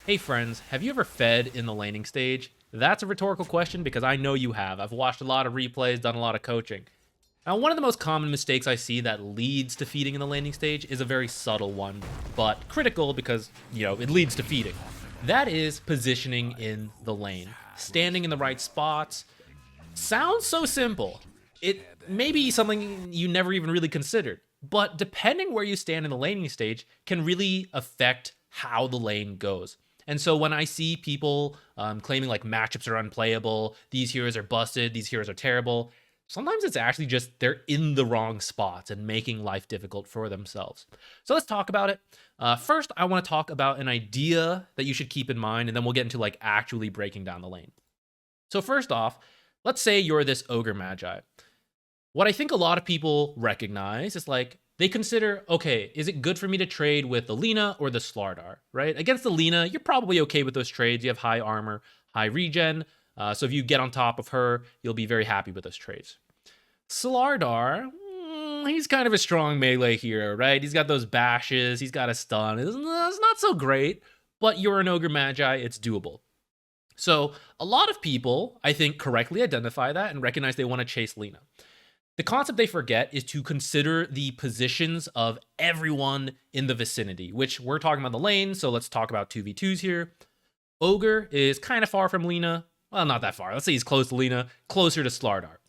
Hey friends, have you ever fed in the laning stage? That's a rhetorical question because I know you have. I've watched a lot of replays, done a lot of coaching. Now, one of the most common mistakes I see that leads to feeding in the laning stage is a very subtle one, but critical because, it leads to feeding. That is positioning in the lane. Standing in the right spots. Sounds so simple. It may be something you never even really considered, but depending where you stand in the laning stage can really affect how the lane goes. And so when I see people claiming like matchups are unplayable, these heroes are busted, these heroes are terrible, sometimes it's actually just they're in the wrong spots and making life difficult for themselves. So let's talk about it. First, I want to talk about an idea that you should keep in mind, and then we'll get into like actually breaking down the lane. So first off, let's say you're this ogre magi. What I think a lot of people recognize is like they consider, okay, is it good for me to trade with the Lina or the Slardar, right? Against the Lina, you're probably okay with those trades. You have high armor, high regen. So if you get on top of her, you'll be very happy with those trades. Slardar, he's kind of a strong melee hero, right? He's got those bashes. He's got a stun. It's not so great, but you're an ogre magi. It's doable. So a lot of people, I think, correctly identify that and recognize they want to chase Lina. The concept they forget is to consider the positions of everyone in the vicinity, which we're talking about the lane, so let's talk about 2v2s here. Ogre is kind of far from Lina. Well, not that far. Let's say he's close to Lina, closer to Slardar.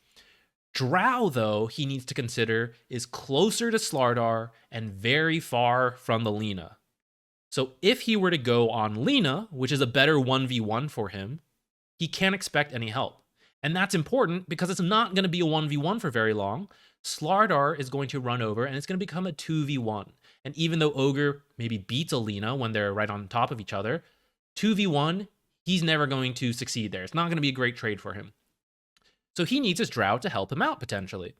Drow, though, he needs to consider is closer to Slardar and very far from the Lina. So if he were to go on Lina, which is a better 1v1 for him, he can't expect any help. And that's important because it's not going to be a 1v1 for very long. Slardar is going to run over and it's going to become a 2v1. And even though Ogre maybe beats Alina when they're right on top of each other, 2v1, he's never going to succeed there. It's not going to be a great trade for him. So he needs his Drow to help him out potentially.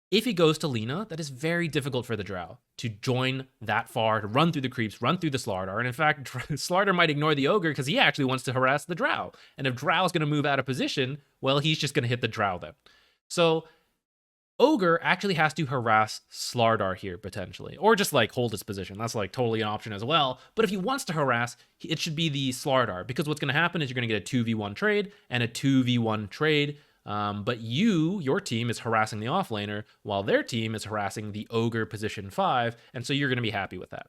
If he goes to Lina, that is very difficult for the Drow to join that far, to run through the creeps, run through the Slardar. And in fact, Slardar might ignore the Ogre because he actually wants to harass the Drow. And if Drow is going to move out of position, well, he's just going to hit the Drow then. So Ogre actually has to harass Slardar here potentially, or just like hold his position. That's like totally an option as well. But if he wants to harass, it should be the Slardar because what's going to happen is you're going to get a 2v1 trade and a 2v1 trade. But your team is harassing the offlaner while their team is harassing the ogre position 5, and so you're going to be happy with that.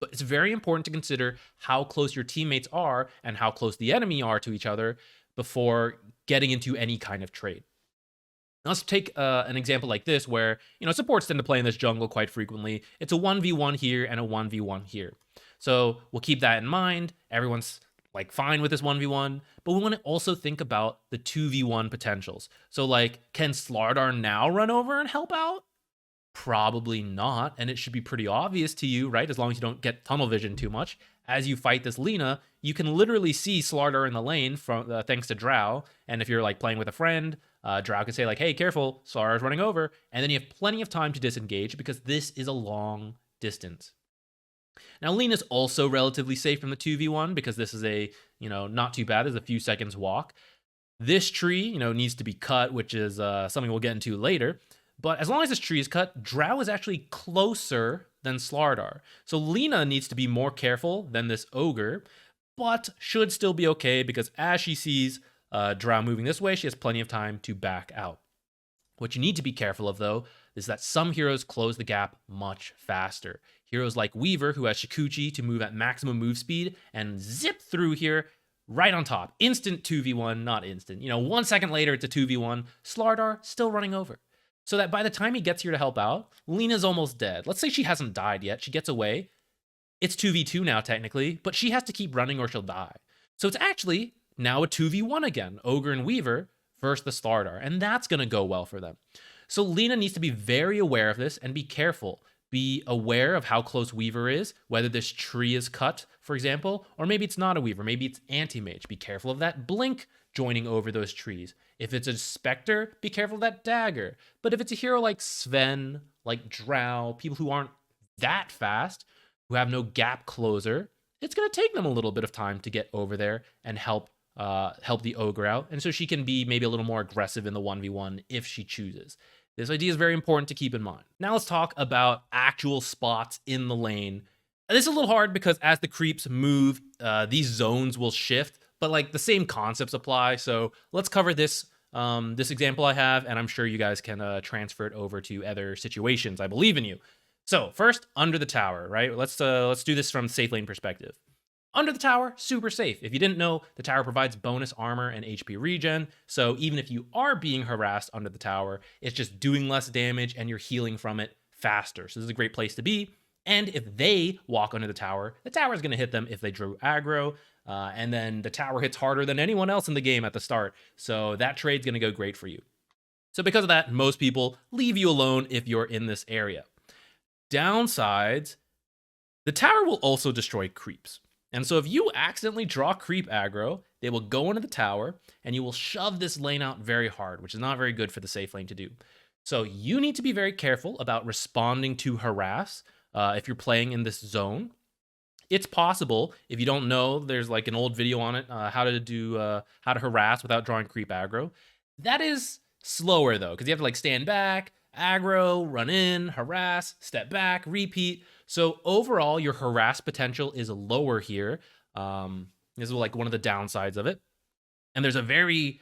But it's very important to consider how close your teammates are and how close the enemy are to each other before getting into any kind of trade. Now let's take an example like this where, supports tend to play in this jungle quite frequently. It's a 1v1 here and a 1v1 here. So we'll keep that in mind. Everyone's like fine with this 1v1, but we want to also think about the 2v1 potentials. So like, can Slardar now run over and help out? Probably not, and it should be pretty obvious to you, right? As long as you don't get tunnel vision too much. As you fight this Lina, you can literally see Slardar in the lane from thanks to Drow, and if you're like playing with a friend, Drow can say like, hey, careful, Slardar's running over, and then you have plenty of time to disengage because this is a long distance. Now, Lina's also relatively safe from the 2v1 because this is a, not too bad. There's a few seconds walk. This tree, needs to be cut, which is something we'll get into later. But as long as this tree is cut, Drow is actually closer than Slardar. So Lina needs to be more careful than this ogre, but should still be okay because as she sees Drow moving this way, she has plenty of time to back out. What you need to be careful of, though, is that some heroes close the gap much faster. Heroes like Weaver, who has Shikuchi to move at maximum move speed and zip through here right on top. Instant 2v1, not instant. 1 second later, it's a 2v1. Slardar still running over. So that by the time he gets here to help out, Lina's almost dead. Let's say she hasn't died yet. She gets away. It's 2v2 now, technically, but she has to keep running or she'll die. So it's actually now a 2v1 again. Ogre and Weaver versus the Slardar, and that's going to go well for them. So Lina needs to be very aware of this and be careful. Be aware of how close Weaver is, whether this tree is cut, for example, or maybe it's not a Weaver, maybe it's anti-mage. Be careful of that blink joining over those trees. If it's a Spectre, be careful of that dagger. But if it's a hero like Sven, like Drow, people who aren't that fast, who have no gap closer, it's going to take them a little bit of time to get over there and help the ogre out. And so she can be maybe a little more aggressive in the 1v1 if she chooses. This idea is very important to keep in mind. Now let's talk about actual spots in the lane This is a little hard because as the creeps move, these zones will shift, but like the same concepts apply. So let's cover this example I have, and I'm sure you guys can transfer it over to other situations. I believe in you. So first, under the tower, right? Let's do this from safe lane perspective. Under the tower, super safe. If you didn't know, the tower provides bonus armor and HP regen. So even if you are being harassed under the tower, it's just doing less damage and you're healing from it faster. So this is a great place to be. And if they walk under the tower is going to hit them if they drew aggro. And then the tower hits harder than anyone else in the game at the start. So that trade's going to go great for you. So because of that, most people leave you alone if you're in this area. Downsides, the tower will also destroy creeps. And so if you accidentally draw creep aggro, they will go into the tower and you will shove this lane out very hard, which is not very good for the safe lane to do. So you need to be very careful about responding to harass if you're playing in this zone. It's possible, if you don't know, there's like an old video on it, how to harass without drawing creep aggro. That is slower though, because you have to like stand back, aggro, run in, harass, step back, repeat. So overall, your harass potential is lower here. This is like one of the downsides of it. And there's a very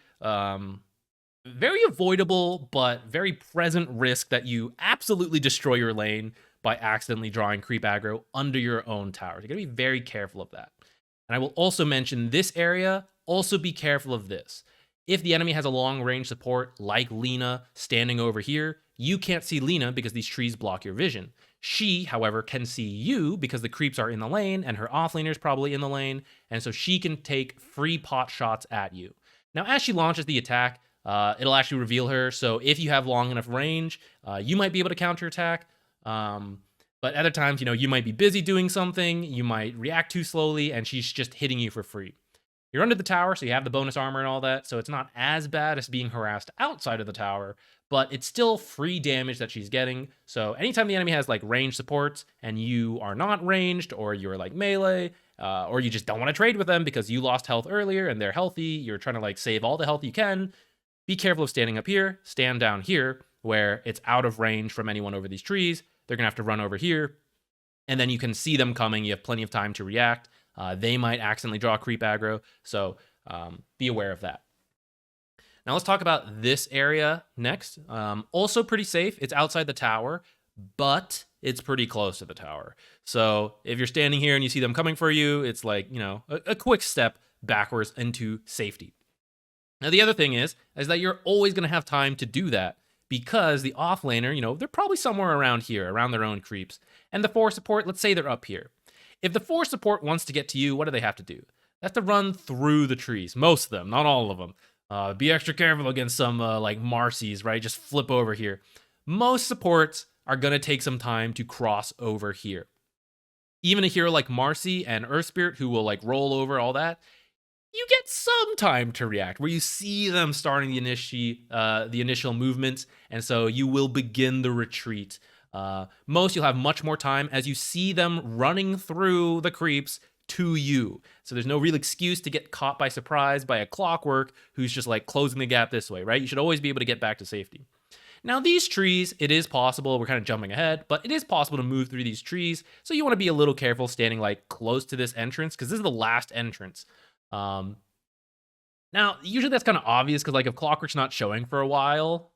avoidable but very present risk that you absolutely destroy your lane by accidentally drawing creep aggro under your own tower. You gotta be very careful of that. And I will also mention this area, also be careful of this. If the enemy has a long range support like Lina standing over here, you can't see Lina because these trees block your vision. She, however, can see you because the creeps are in the lane and her offlaner is probably in the lane, and so she can take free pot shots at you. Now, as she launches the attack, it'll actually reveal her, so if you have long enough range, you might be able to counterattack. But other times, you might be busy doing something, you might react too slowly, and she's just hitting you for free. You're under the tower, so you have the bonus armor and all that, so it's not as bad as being harassed outside of the tower, but it's still free damage that she's getting. So anytime the enemy has like range supports and you are not ranged, or you're like melee, or you just don't want to trade with them because you lost health earlier and they're healthy, you're trying to like save all the health you can, be careful of standing up here, stand down here, where it's out of range from anyone over these trees. They're going to have to run over here, and then you can see them coming. You have plenty of time to react. They might accidentally draw creep aggro, so be aware of that. Now let's talk about this area next. Also pretty safe. It's outside the tower, but it's pretty close to the tower. So if you're standing here and you see them coming for you, it's like, a quick step backwards into safety. Now the other thing is that you're always going to have time to do that, because the offlaner, they're probably somewhere around here, around their own creeps. And the 4 support, let's say they're up here. If the 4 support wants to get to you, what do they have to do? They have to run through the trees. Most of them, not all of them. Be extra careful against some like Marcy's, right? Just flip over here. Most supports are going to take some time to cross over here. Even a hero like Marcy and Earth Spirit, who will like roll over all that, you get some time to react, where you see them starting the initial movements, and so you will begin the retreat. Most you'll have much more time as you see them running through the creeps to you. So there's no real excuse to get caught by surprise by a Clockwork who's just like closing the gap this way, right? You should always be able to get back to safety. Now these trees, it is possible, we're kind of jumping ahead, but it is possible to move through these trees, so you want to be a little careful standing like close to this entrance, because this is the last entrance. Now, usually that's kind of obvious, because like if Clockwork's not showing for a while,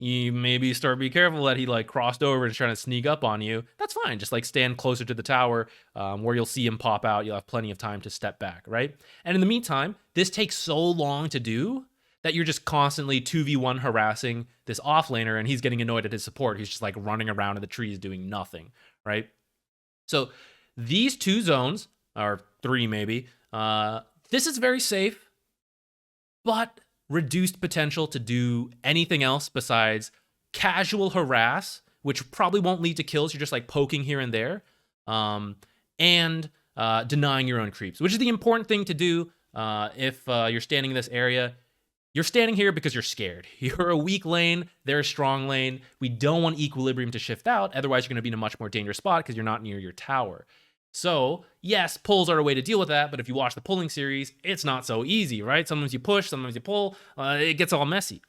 you maybe start be careful that he like crossed over and is trying to sneak up on you. That's fine. Just like stand closer to the tower, where you'll see him pop out. You'll have plenty of time to step back, right? And in the meantime, this takes so long to do that you're just constantly 2v1 harassing this offlaner, and he's getting annoyed at his support. He's just like running around in the trees doing nothing, right? So these 2 zones, or 3 maybe, this is very safe, but reduced potential to do anything else besides casual harass, which probably won't lead to kills. You're just like poking here and there, and denying your own creeps, which is the important thing to do if you're standing in this area. You're standing here because you're scared. You're a weak lane, they're a strong lane. We don't want equilibrium to shift out, otherwise you're going to be in a much more dangerous spot because you're not near your tower. So, yes, pulls are a way to deal with that, but if you watch the pulling series, it's not so easy, right? Sometimes you push, sometimes you pull, it gets all messy.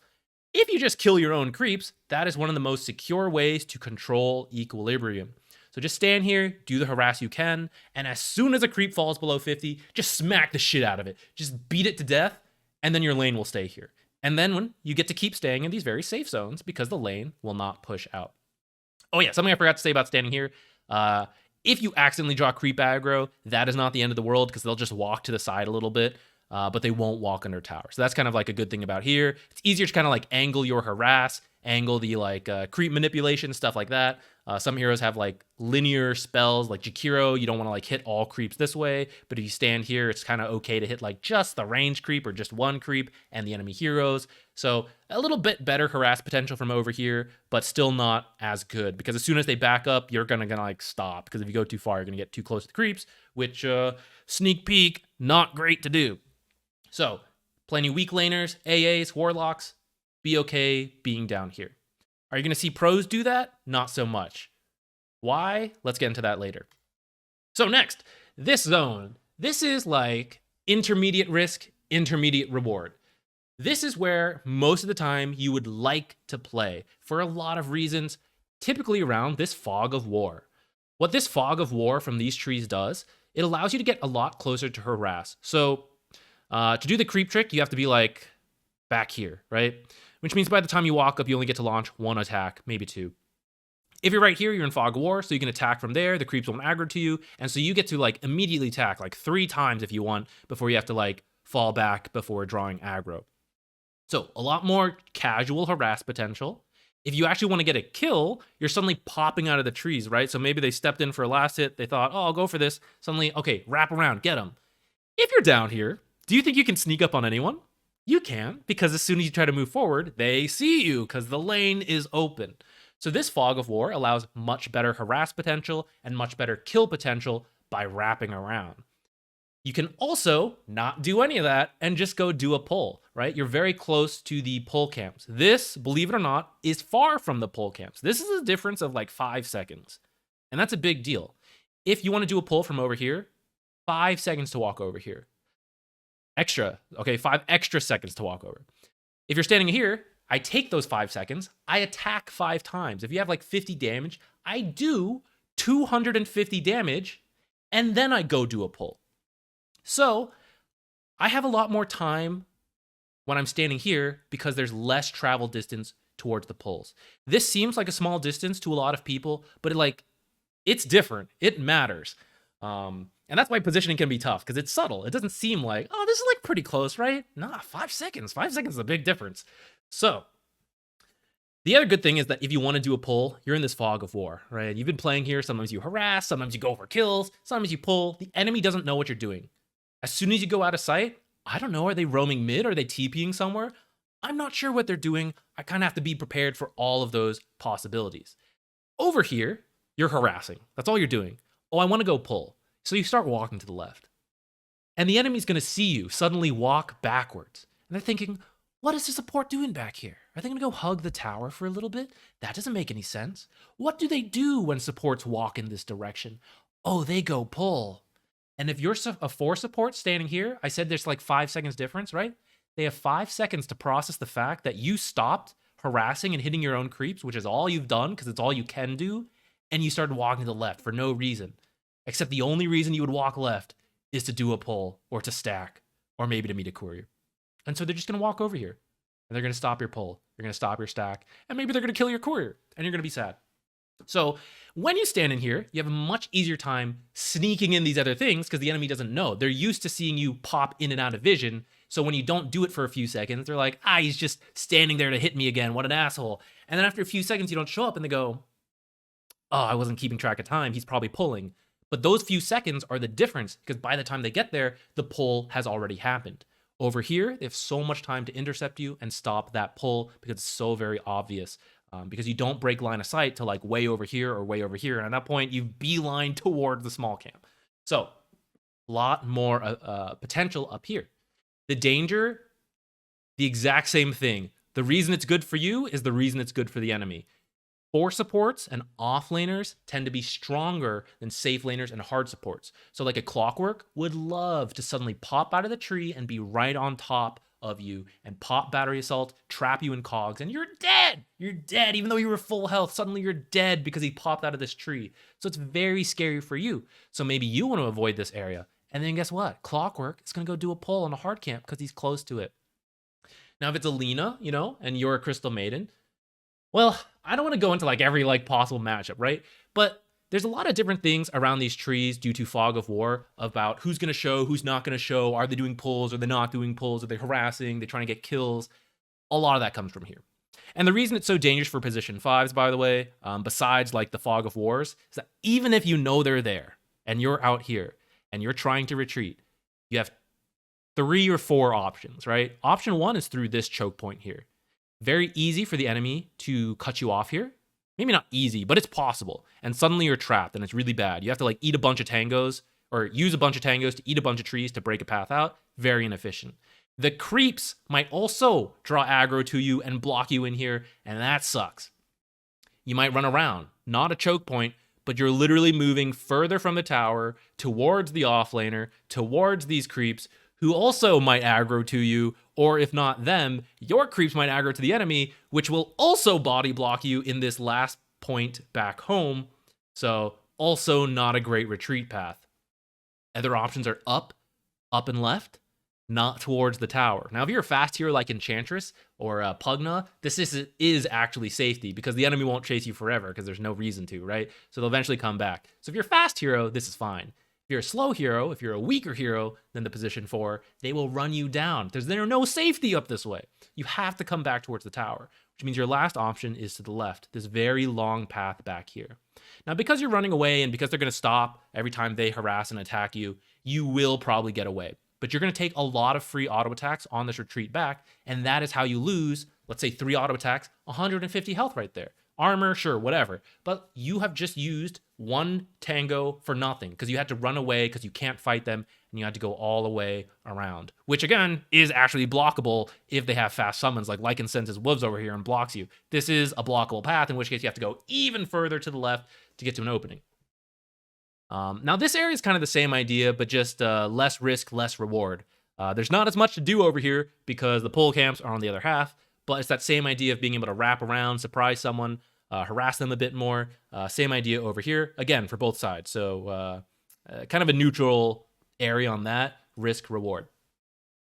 If you just kill your own creeps, that is one of the most secure ways to control equilibrium. So just stand here, do the harass you can, and as soon as a creep falls below 50, just smack the shit out of it. Just beat it to death, and then your lane will stay here. And then when you get to keep staying in these very safe zones because the lane will not push out. Oh yeah, something I forgot to say about standing here. If you accidentally draw creep aggro, that is not the end of the world because they'll just walk to the side a little bit, but they won't walk under tower. So that's kind of like a good thing about here. It's easier to kind of like angle your harass, angle the like creep manipulation, stuff like that. Some heroes have like linear spells like Jakiro. You don't want to like hit all creeps this way, but if you stand here, it's kind of okay to hit like just the range creep or just one creep and the enemy heroes. So a little bit better harass potential from over here, but still not as good because as soon as they back up, you're gonna like stop because if you go too far, you're gonna get too close to the creeps, which sneak peek, not great to do. So plenty weak laners, AAs, warlocks, be okay being down here. Are you going to see pros do that? Not so much. Why? Let's get into that later. So next, this zone. This is like intermediate risk, intermediate reward. This is where most of the time you would like to play for a lot of reasons, typically around this fog of war. What this fog of war from these trees does, it allows you to get a lot closer to harass. So to do the creep trick, you have to be like back here, right? Which means by the time you walk up, you only get to launch one attack, maybe two. If you're right here, you're in fog of war, so you can attack from there. The creeps won't aggro to you, and so you get to like immediately attack like 3 times if you want before you have to like fall back before drawing aggro. So a lot more casual harass potential. If you actually want to get a kill, you're suddenly popping out of the trees, right? So maybe they stepped in for a last hit. They thought, oh, I'll go for this. Suddenly, okay, wrap around, get them. If you're down here, do you think you can sneak up on anyone? You can, because as soon as you try to move forward, they see you because the lane is open. So this fog of war allows much better harass potential and much better kill potential by wrapping around. You can also not do any of that and just go do a pull, right? You're very close to the pull camps. This, believe it or not, is far from the pull camps. This is a difference of like 5 seconds. And that's a big deal. If you want to do a pull from over here, 5 seconds to walk over here. 5 extra seconds to walk over. If you're standing here, I take those 5 seconds, I attack 5 times. If you have like 50 damage, I do 250 damage, and then I go do a pull. So I have a lot more time when I'm standing here because there's less travel distance towards the pulls. This seems like a small distance to a lot of people, but it's different. It matters. And that's why positioning can be tough because it's subtle. It doesn't seem like, oh, this is like pretty close, right? Nah, 5 seconds. 5 seconds is a big difference. So the other good thing is that if you want to do a pull, you're in this fog of war, right? You've been playing here. Sometimes you harass, sometimes you go for kills, sometimes you pull. The enemy doesn't know what you're doing. As soon as you go out of sight, I don't know, are they roaming mid? Are they TPing somewhere? I'm not sure what they're doing. I kind of have to be prepared for all of those possibilities. Over here, you're harassing. That's all you're doing. Oh, I want to go pull. So you start walking to the left. And the enemy's going to see you suddenly walk backwards. And they're thinking, what is the support doing back here? Are they going to go hug the tower for a little bit? That doesn't make any sense. What do they do when supports walk in this direction? Oh, they go pull. And if you're a 4 support standing here, I said there's like 5 seconds difference, right? They have 5 seconds to process the fact that you stopped harassing and hitting your own creeps, which is all you've done because it's all you can do, and you started walking to the left for no reason. Except the only reason you would walk left is to do a pull or to stack or maybe to meet a courier. And so they're just going to walk over here and they're going to stop your pull. They're going to stop your stack and maybe they're going to kill your courier and you're going to be sad. So when you stand in here, you have a much easier time sneaking in these other things because the enemy doesn't know. They're used to seeing you pop in and out of vision. So when you don't do it for a few seconds, they're like, he's just standing there to hit me again. What an asshole. And then after a few seconds, you don't show up and they go, oh, I wasn't keeping track of time. He's probably pulling. But those few seconds are the difference because by the time they get there, the pull has already happened. Over here, they have so much time to intercept you and stop that pull because it's so very obvious. Because you don't break line of sight to like way over here or way over here. And at that point, you've beeline towards the small camp. So a lot more potential up here. The danger, the exact same thing. The reason it's good for you is the reason it's good for the enemy. 4 supports and offlaners tend to be stronger than safe laners and hard supports. So like a Clockwork would love to suddenly pop out of the tree and be right on top of you and pop battery assault, trap you in cogs, and you're dead. You're dead. Even though you were full health, suddenly you're dead because he popped out of this tree. So it's very scary for you. So maybe you want to avoid this area. And then guess what? Clockwork is going to go do a pull on a hard camp because he's close to it. Now, if it's Alina, and you're a Crystal Maiden, well, I don't want to go into like every like possible matchup, right? But there's a lot of different things around these trees due to Fog of War about who's going to show, who's not going to show. Are they doing pulls? Are they not doing pulls? Are they harassing? Are they trying to get kills? A lot of that comes from here. And the reason it's so dangerous for position 5s, by the way, besides like the Fog of Wars, is that even if you know they're there and you're out here and you're trying to retreat, you have 3 or 4 options, right? Option 1 is through this choke point here. Very easy for the enemy to cut you off here. Maybe not easy, but it's possible. And suddenly you're trapped and it's really bad. You have to like eat a bunch of tangos or use a bunch of tangos to eat a bunch of trees to break a path out. Very inefficient. The creeps might also draw aggro to you and block you in here, and that sucks. You might run around, not a choke point, but you're literally moving further from the tower towards the offlaner, towards these creeps who also might aggro to you, or if not them, your creeps might aggro to the enemy, which will also body block you in this last point back home. So also not a great retreat path. Other options are up and left, not towards the tower. Now, if you're a fast hero like Enchantress or Pugna, this is actually safety because the enemy won't chase you forever because there's no reason to, right? So they'll eventually come back. So if you're a fast hero, this is fine. If you're a slow hero, if you're a weaker hero than the position 4, they will run you down. There's no safety up this way. You have to come back towards the tower, which means your last option is to the left, this very long path back here. Now, because you're running away and because they're going to stop every time they harass and attack you, you will probably get away. But you're going to take a lot of free auto attacks on this retreat back, and that is how you lose, let's say 3 auto attacks, 150 health right there. Armor, sure, whatever. But you have just used 1 tango for nothing because you had to run away because you can't fight them and you had to go all the way around, which again is actually blockable if they have fast summons like Lycan sends his wolves over here and blocks you. This is a blockable path, in which case you have to go even further to the left to get to an opening. Now, this area is kind of the same idea, but just less risk, less reward. There's not as much to do over here because the pole camps are on the other half, but it's that same idea of being able to wrap around, surprise someone, harass them a bit more. Same idea over here, again, for both sides. So kind of a neutral area on that, risk, reward.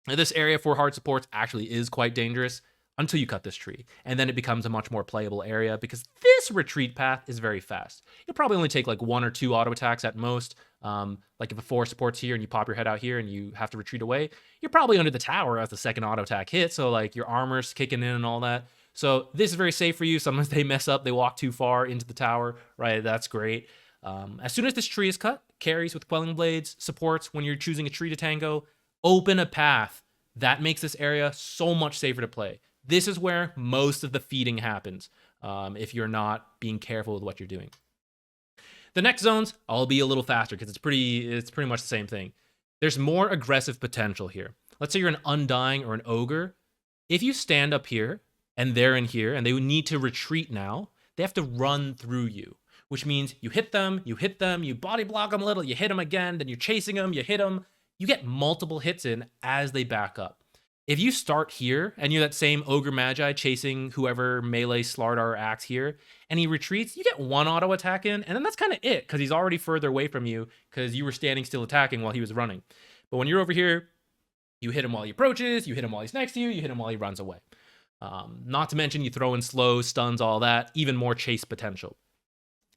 Now, this area for hard supports actually is quite dangerous until you cut this tree. And then it becomes a much more playable area because this retreat path is very fast. You'll probably only take like 1 or 2 auto attacks at most. Like if a 4 supports here and you pop your head out here and you have to retreat away, you're probably under the tower as the second auto attack hits. So like your armor's kicking in and all that. So this is very safe for you. Sometimes they mess up, they walk too far into the tower, right? That's great. As soon as this tree is cut, carries with Quelling Blades, supports when you're choosing a tree to tango, open a path. That makes this area so much safer to play. This is where most of the feeding happens if you're not being careful with what you're doing. The next zones, I'll be a little faster because it's pretty much the same thing. There's more aggressive potential here. Let's say you're an Undying or an Ogre. If you stand up here and they're in here and they need to retreat now, they have to run through you, which means you hit them, you body block them a little, you hit them again, then you're chasing them, you hit them. You get multiple hits in as they back up. If you start here and you're that same Ogre Magi chasing whoever melee Slardar acts here and he retreats, you get 1 auto attack in, and then that's kind of it because he's already further away from you because you were standing still attacking while he was running. But when you're over here, you hit him while he approaches, you hit him while he's next to you, you hit him while he runs away. Not to mention you throw in slows, stuns, all that, even more chase potential.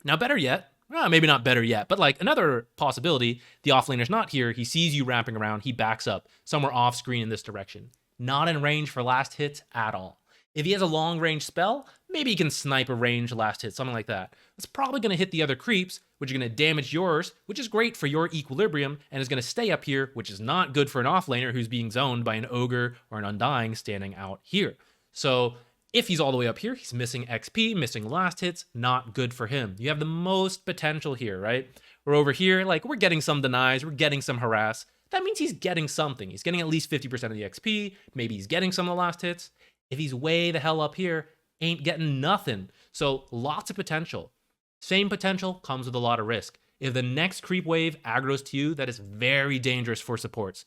Now, better yet, well, maybe not better yet, but like another possibility, the offlaner's not here, he sees you wrapping around, he backs up somewhere off screen in this direction. Not in range for last hits at all. If he has a long range spell, maybe he can snipe a range last hit, something like that. It's probably going to hit the other creeps, which are going to damage yours, which is great for your equilibrium, and is going to stay up here, which is not good for an offlaner who's being zoned by an Ogre or an Undying standing out here. So if he's all the way up here, he's missing XP, missing last hits, not good for him. You have the most potential here, right? We're over here, like we're getting some denies, we're getting some harass. That means he's getting something. He's getting at least 50% of the XP. Maybe he's getting some of the last hits. If he's way the hell up here, ain't getting nothing. So lots of potential. Same potential comes with a lot of risk. If the next creep wave aggros to you, that is very dangerous for supports.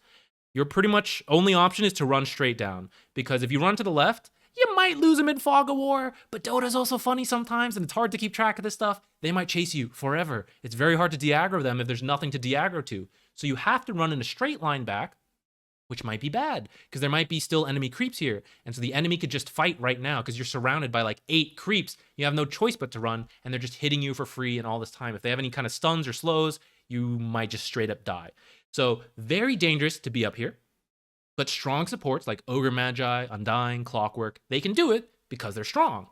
your pretty much only option is to run straight down. Because if you run to the left, you might lose them in Fog of War, but Dota's also funny sometimes, and it's hard to keep track of this stuff. They might chase you forever. It's very hard to de-aggro them if there's nothing to de-aggro to. So you have to run in a straight line back, which might be bad, because there might be still enemy creeps here. And so the enemy could just fight right now, because you're surrounded by like 8 creeps. You have no choice but to run, and they're just hitting you for free and all this time. If they have any kind of stuns or slows, you might just straight up die. So very dangerous to be up here. But strong supports like Ogre Magi, Undying, Clockwork, they can do it because they're strong.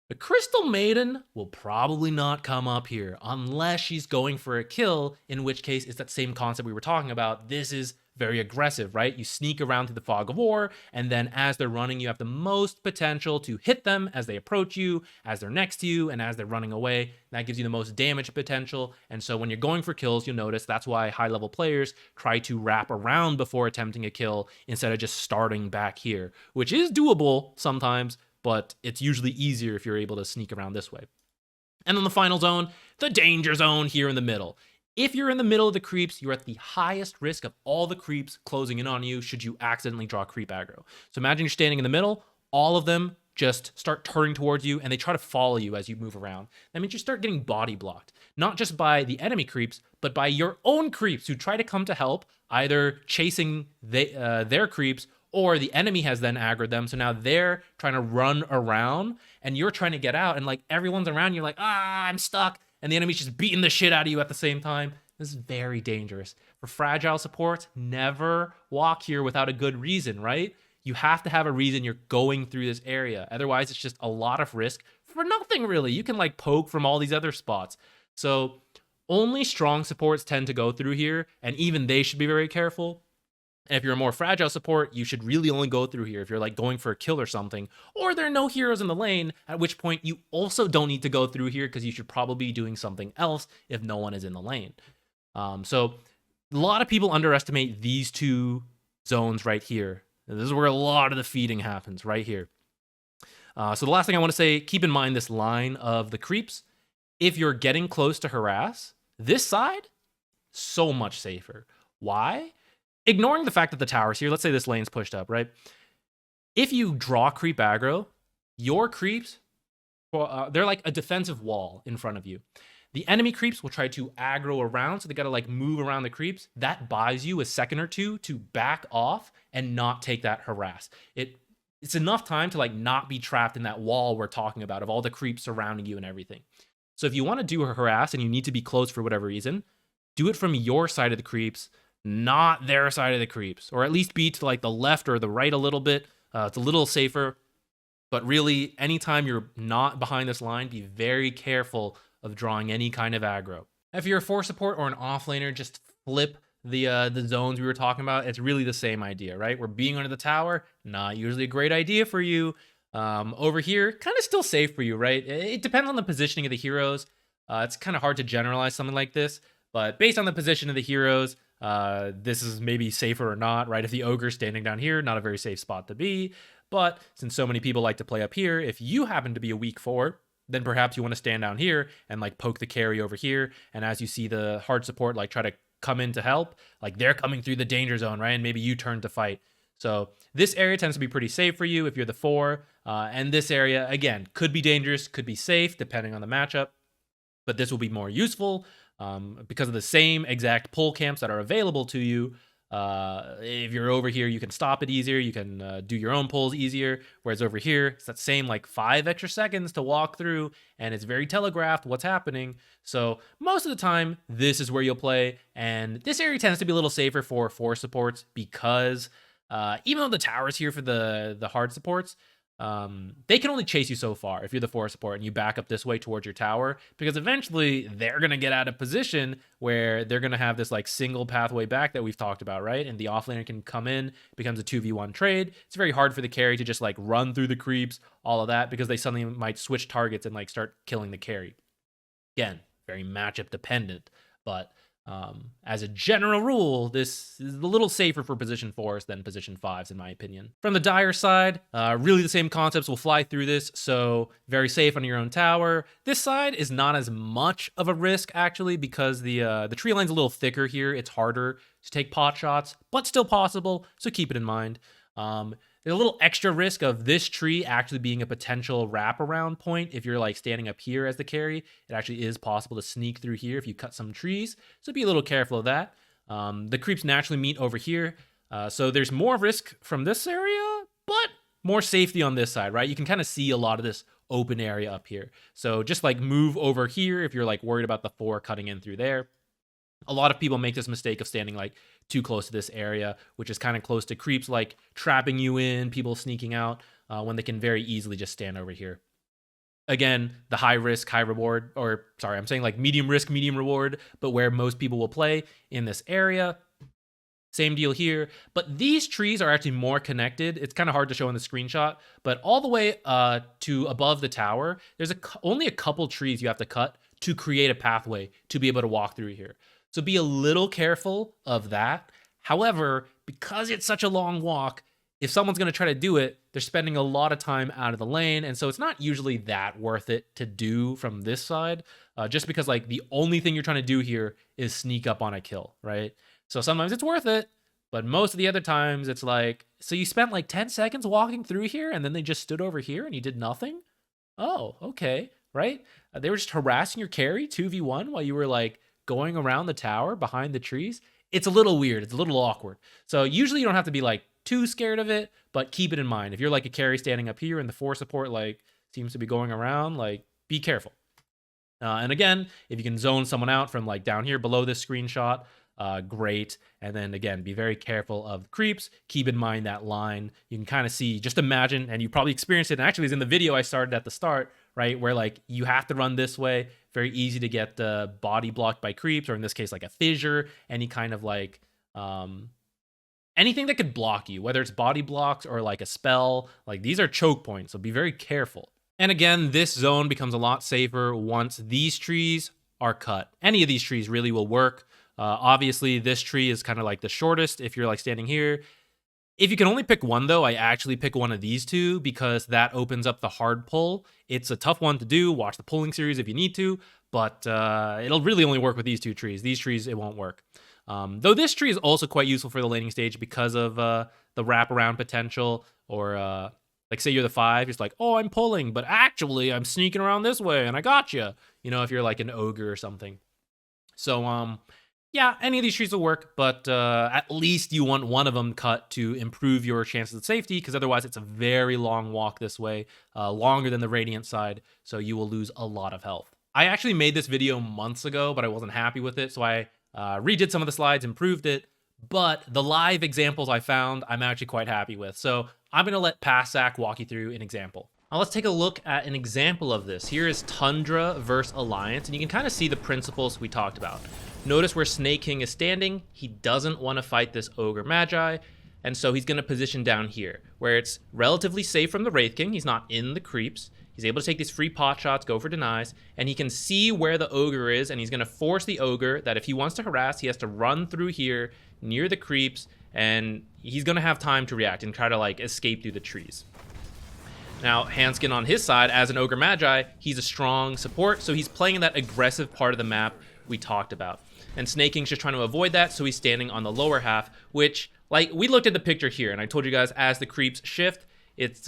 The Crystal Maiden will probably not come up here unless she's going for a kill, in which case it's that same concept we were talking about. This is very aggressive, right? You sneak around through the Fog of War, and then as they're running, you have the most potential to hit them as they approach you, as they're next to you, and as they're running away. That gives you the most damage potential. And so when you're going for kills, you'll notice that's why high-level players try to wrap around before attempting a kill instead of just starting back here, which is doable sometimes, but it's usually easier if you're able to sneak around this way. And then the final zone, the danger zone here in the middle. If you're in the middle of the creeps, you're at the highest risk of all the creeps closing in on you should you accidentally draw creep aggro. So imagine you're standing in the middle, all of them just start turning towards you, and they try to follow you as you move around. That means you start getting body blocked, not just by the enemy creeps, but by your own creeps who try to come to help, either chasing their creeps, or the enemy has then aggroed them, so now they're trying to run around, and you're trying to get out, and like everyone's around you, like, I'm stuck, and the enemy's just beating the shit out of you at the same time. This is very dangerous. For fragile supports, never walk here without a good reason, right? You have to have a reason you're going through this area. Otherwise, it's just a lot of risk for nothing, really. You can like poke from all these other spots. So only strong supports tend to go through here, and even they should be very careful. And if you're a more fragile support, you should really only go through here if you're like going for a kill or something, or there are no heroes in the lane, at which point you also don't need to go through here because you should probably be doing something else if no one is in the lane. So a lot of people underestimate these two zones right here. And this is where a lot of the feeding happens, right here. So the last thing I want to say, keep in mind this line of the creeps. If you're getting close to harass, this side, so much safer. Why? Ignoring the fact that the tower's here, let's say this lane's pushed up, right? If you draw creep aggro, your creeps, they're like a defensive wall in front of you. The enemy creeps will try to aggro around, so they gotta like move around the creeps. That buys you a second or two to back off and not take that harass. It's enough time to like not be trapped in that wall we're talking about of all the creeps surrounding you and everything. So if you want to do a harass and you need to be close for whatever reason, do it from your side of the creeps, not their side of the creeps, or at least be to like the left or the right a little bit. It's a little safer, but really anytime you're not behind this line, be very careful of drawing any kind of aggro. If you're a force support or an offlaner, just flip the zones we were talking about. It's really the same idea, right? We're being under the tower, not usually a great idea for you. Over here, kind of still safe for you, right? It depends on the positioning of the heroes. It's kind of hard to generalize something like this, but based on the position of the heroes, this is maybe safer or not, right? If the ogre's standing down here, not a very safe spot to be. But since so many people like to play up here, if you happen to be a weak 4, then perhaps you want to stand down here and like poke the carry over here. And as you see the hard support like try to come in to help, like they're coming through the danger zone, right? And maybe you turn to fight. So this area tends to be pretty safe for you if you're the 4. And this area, again, could be dangerous, could be safe, depending on the matchup. But this will be more useful because of the same exact pull camps that are available to you. If you're over here, you can stop it easier. You can do your own pulls easier. Whereas over here, it's that same like 5 extra seconds to walk through, and it's very telegraphed what's happening. So most of the time, this is where you'll play. And this area tends to be a little safer for force supports because even though the tower's here for the hard supports, they can only chase you so far if you're the force support and you back up this way towards your tower, because eventually they're going to get out of position where they're going to have this like single pathway back that we've talked about, right? And the offlaner can come in, becomes a 2v1 trade. It's very hard for the carry to just like run through the creeps, all of that, because they suddenly might switch targets and like start killing the carry. Again, very matchup dependent, but As a general rule, this is a little safer for position 4s than position 5s, in my opinion. From the Dire side, really the same concepts will fly through this, so very safe on your own tower. This side is not as much of a risk, actually, because the tree line's a little thicker here. It's harder to take pot shots, but still possible, so keep it in mind. There's a little extra risk of this tree actually being a potential wraparound point. If you're like standing up here as the carry, it actually is possible to sneak through here if you cut some trees. So be a little careful of that. The creeps naturally meet over here. So there's more risk from this area, but more safety on this side, right? You can kind of see a lot of this open area up here. So just like move over here if you're like worried about the 4 cutting in through there. A lot of people make this mistake of standing like too close to this area, which is kind of close to creeps like trapping you in, people sneaking out, when they can very easily just stand over here. Again, the high risk, high reward, or sorry, I'm saying like medium risk, medium reward, but where most people will play in this area. Same deal here, but these trees are actually more connected. It's kind of hard to show in the screenshot, but all the way to above the tower, there's only a couple trees you have to cut to create a pathway to be able to walk through here. So be a little careful of that. However, because it's such a long walk, if someone's going to try to do it, they're spending a lot of time out of the lane. And so it's not usually that worth it to do from this side, just because like the only thing you're trying to do here is sneak up on a kill, right? So sometimes it's worth it, but most of the other times it's like, so you spent like 10 seconds walking through here and then they just stood over here and you did nothing? Oh, okay, right? They were just harassing your carry 2v1 while you were like going around the tower behind the trees. It's a little weird. It's a little awkward. So usually you don't have to be like too scared of it, but keep it in mind. If you're like a carry standing up here and the 4 support like seems to be going around, like be careful. And again, if you can zone someone out from like down here below this screenshot, great. And then again, be very careful of creeps. Keep in mind that line. You can kind of see, just imagine, and you probably experienced it, and actually it's in the video I started at the start, right? Where like you have to run this way. Very easy to get body blocked by creeps, or in this case, like a fissure, any kind of like anything that could block you, whether it's body blocks or like a spell. Like these are choke points, so be very careful. And again, this zone becomes a lot safer once these trees are cut. Any of these trees really will work. Obviously, this tree is kind of like the shortest if you're like standing here. If you can only pick one, though, I actually pick one of these two because that opens up the hard pull. It's a tough one to do. Watch the pulling series if you need to, but it'll really only work with these two trees. These trees, it won't work. Though this tree is also quite useful for the laning stage because of the wraparound potential, or like say you're the 5, it's like, oh, I'm pulling, but actually I'm sneaking around this way and I got you. You know, if you're like an ogre or something. So, yeah, any of these trees will work, but at least you want one of them cut to improve your chances of safety, because otherwise it's a very long walk this way, longer than the Radiant side, so you will lose a lot of health. I actually made this video months ago, but I wasn't happy with it, so I redid some of the slides, improved it, but the live examples I found, I'm actually quite happy with. So I'm going to let Passac walk you through an example. Now let's take a look at an example of this. Here is Tundra versus Alliance, and you can kind of see the principles we talked about. Notice where Snake King is standing. He doesn't want to fight this Ogre Magi, and so he's going to position down here, where it's relatively safe from the Wraith King. He's not in the creeps. He's able to take these free pot shots, go for denies, and he can see where the Ogre is, and he's going to force the Ogre that if he wants to harass, he has to run through here near the creeps, and he's going to have time to react and try to like escape through the trees. Now, Hanskin on his side, as an Ogre Magi, he's a strong support, so he's playing in that aggressive part of the map we talked about. And Snake King's just trying to avoid that, so he's standing on the lower half, which, like, we looked at the picture here, and I told you guys, as the creeps shift, it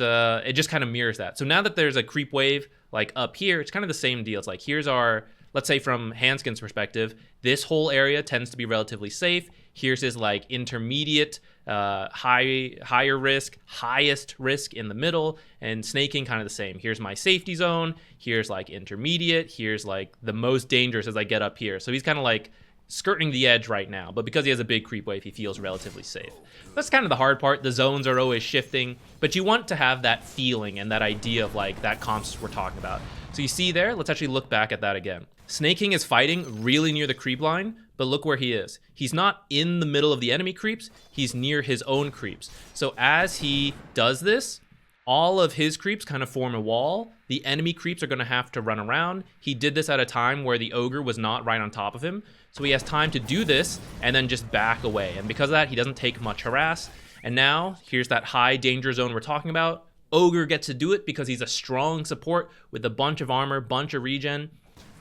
just kind of mirrors that. So now that there's a creep wave, like, up here, it's kind of the same deal. It's like, here's our, let's say from Hanskin's perspective, this whole area tends to be relatively safe. Here's his, like, intermediate, higher risk, highest risk in the middle, and Snake King kind of the same. Here's my safety zone, here's, like, intermediate, here's, like, the most dangerous as I get up here. So he's kind of, like, skirting the edge right now, but because he has a big creep wave, he feels relatively safe. That's kind of the hard part. The zones are always shifting, but you want to have that feeling and that idea of like that comps we're talking about. So you see there, let's actually look back at that again. Snake King is fighting really near the creep line, but look where he is. He's not in the middle of the enemy creeps, he's near his own creeps. So as he does this, all of his creeps kind of form a wall. The enemy creeps are going to have to run around. He did this at a time where the ogre was not right on top of him. So he has time to do this and then just back away. And because of that, he doesn't take much harass. And now, here's that high danger zone we're talking about. Ogre gets to do it because he's a strong support with a bunch of armor, bunch of regen.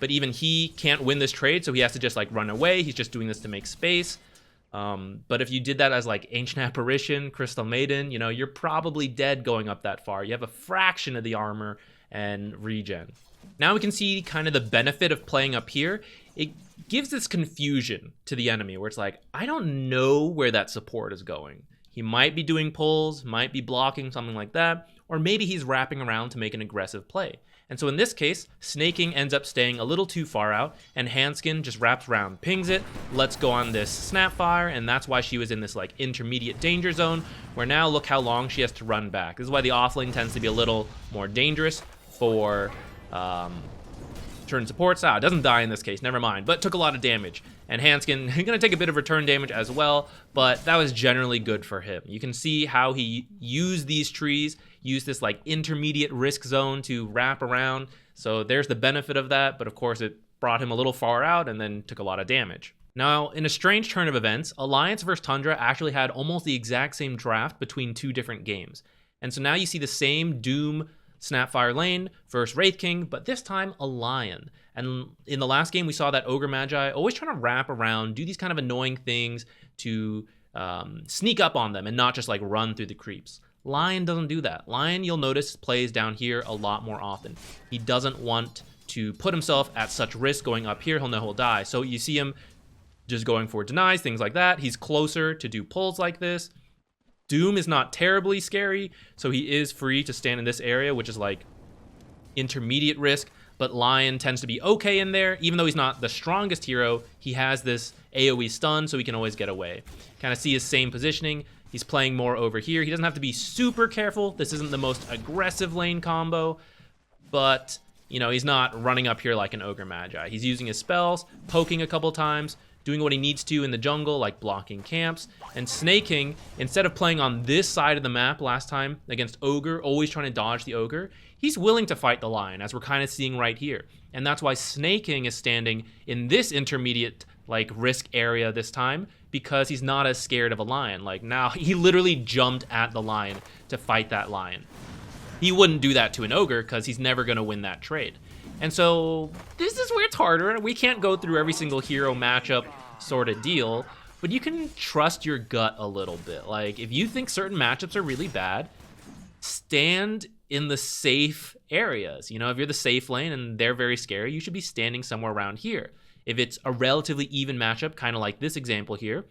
But even he can't win this trade, so he has to just like run away. He's just doing this to make space. But if you did that as like Ancient Apparition, Crystal Maiden, you know, you're probably dead going up that far. You have a fraction of the armor and regen. Now we can see kind of the benefit of playing up here. It gives this confusion to the enemy where it's like, I don't know where that support is going. He might be doing pulls, might be blocking, something like that, or maybe he's wrapping around to make an aggressive play. And so in this case, Snaking ends up staying a little too far out, and Hanskin just wraps around, pings it, let's go on this Snapfire, and that's why she was in this like intermediate danger zone, where now look how long she has to run back. This is why the offlane tends to be a little more dangerous for turn supports. It doesn't die in this case, never mind, but took a lot of damage. And Hanskin gonna take a bit of return damage as well, but that was generally good for him. You can see how he used these trees, used this like intermediate risk zone to wrap around. So there's the benefit of that, but of course it brought him a little far out and then took a lot of damage. Now, in a strange turn of events, Alliance vs. Tundra actually had almost the exact same draft between two different games. And so now you see the same Doom Snapfire lane versus Wraith King, but this time a Lion. And in the last game, we saw that Ogre Magi always trying to wrap around, do these kind of annoying things to sneak up on them and not just like run through the creeps. Lion doesn't do that. Lion, you'll notice, plays down here a lot more often. He doesn't want to put himself at such risk going up here. He'll know he'll die. So you see him just going for denies, things like that. He's closer to do pulls like this. Doom is not terribly scary, so he is free to stand in this area, which is like intermediate risk, but Lion tends to be okay in there. Even though he's not the strongest hero, he has this AoE stun, so he can always get away. Kind of see his same positioning. He's playing more over here. He doesn't have to be super careful. This isn't the most aggressive lane combo, but, you know, he's not running up here like an Ogre Magi. He's using his spells, poking a couple times, doing what he needs to in the jungle, like blocking camps, and Snaking, instead of playing on this side of the map last time against Ogre, always trying to dodge the Ogre, he's willing to fight the Lion, as we're kind of seeing right here. And that's why Snaking is standing in this intermediate, like, risk area this time, because he's not as scared of a Lion. Like, now, he literally jumped at the Lion to fight that Lion. He wouldn't do that to an Ogre, because he's never going to win that trade. And so this is where it's harder. We can't go through every single hero matchup sort of deal, but you can trust your gut a little bit. Like, if you think certain matchups are really bad, stand in the safe areas. You know, if you're the safe lane and they're very scary, you should be standing somewhere around here. If it's a relatively even matchup, kind of like this example here,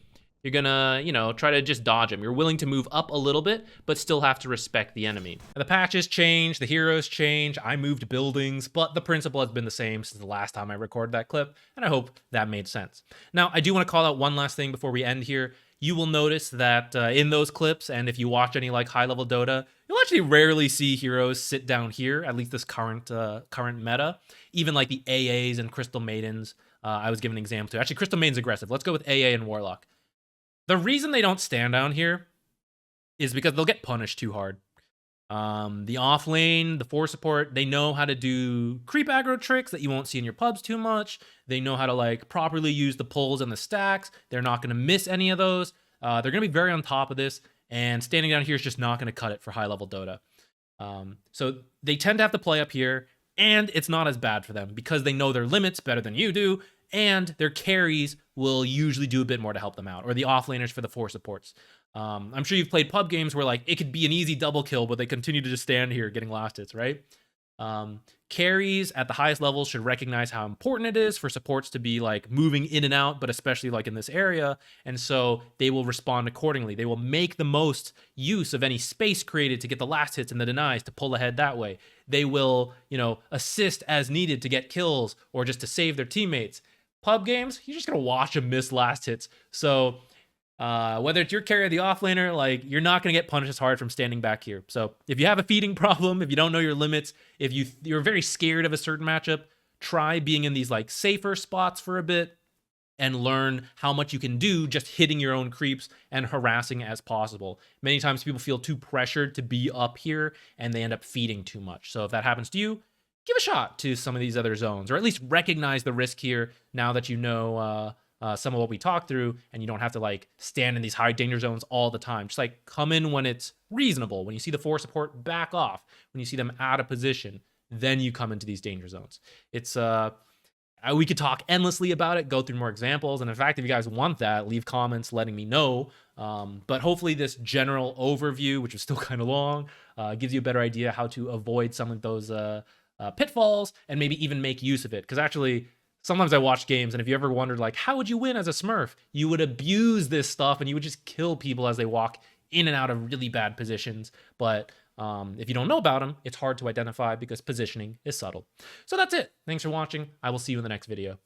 you're gonna, you know, try to just dodge them. You're willing to move up a little bit, but still have to respect the enemy. The patches change, the heroes change, I moved buildings, but the principle has been the same since the last time I recorded that clip, and I hope that made sense. Now, I do want to call out one last thing before we end here. You will notice that in those clips, and if you watch any like high-level Dota, you'll actually rarely see heroes sit down here, at least this current meta. Even like the AAs and Crystal Maidens, I was giving an example to. Actually, Crystal Maiden's aggressive. Let's go with AA and Warlock. The reason they don't stand down here is because they'll get punished too hard. The off lane, the 4 support, they know how to do creep aggro tricks that you won't see in your pubs too much. They know how to like properly use the pulls and the stacks. They're not going to miss any of those. They're going to be very on top of this, and standing down here is just not going to cut it for high level Dota. So they tend to have to play up here, and it's not as bad for them because they know their limits better than you do, and their carries will usually do a bit more to help them out, or the offlaners for the 4 supports. I'm sure you've played pub games where like it could be an easy double kill, but they continue to just stand here getting last hits, right? Carries at the highest levels should recognize how important it is for supports to be like moving in and out, but especially like in this area. And so they will respond accordingly. They will make the most use of any space created to get the last hits and the denies to pull ahead that way. They will, you know, assist as needed to get kills or just to save their teammates. Pub games, you're just going to watch them miss last hits. So whether it's your carry or the offlaner, like you're not going to get punished as hard from standing back here. So if you have a feeding problem, if you don't know your limits, if you're very scared of a certain matchup, try being in these like safer spots for a bit. and learn how much you can do just hitting your own creeps and harassing as possible. Many times people feel too pressured to be up here and they end up feeding too much. So if that happens to you, give a shot to some of these other zones, or at least recognize the risk here now that you know some of what we talked through, and you don't have to like stand in these high danger zones all the time. Just like come in when it's reasonable. When you see the 4 support, back off. When you see them out of position, then you come into these danger zones. It's we could talk endlessly about it, go through more examples, and in fact, if you guys want that, leave comments letting me know. But hopefully this general overview, which is still kind of long, gives you a better idea how to avoid some of those pitfalls and maybe even make use of it. Because actually, sometimes I watch games, and if you ever wondered, like, how would you win as a Smurf? You would abuse this stuff, and you would just kill people as they walk in and out of really bad positions. But if you don't know about them, it's hard to identify because positioning is subtle. So that's it. Thanks for watching. I will see you in the next video.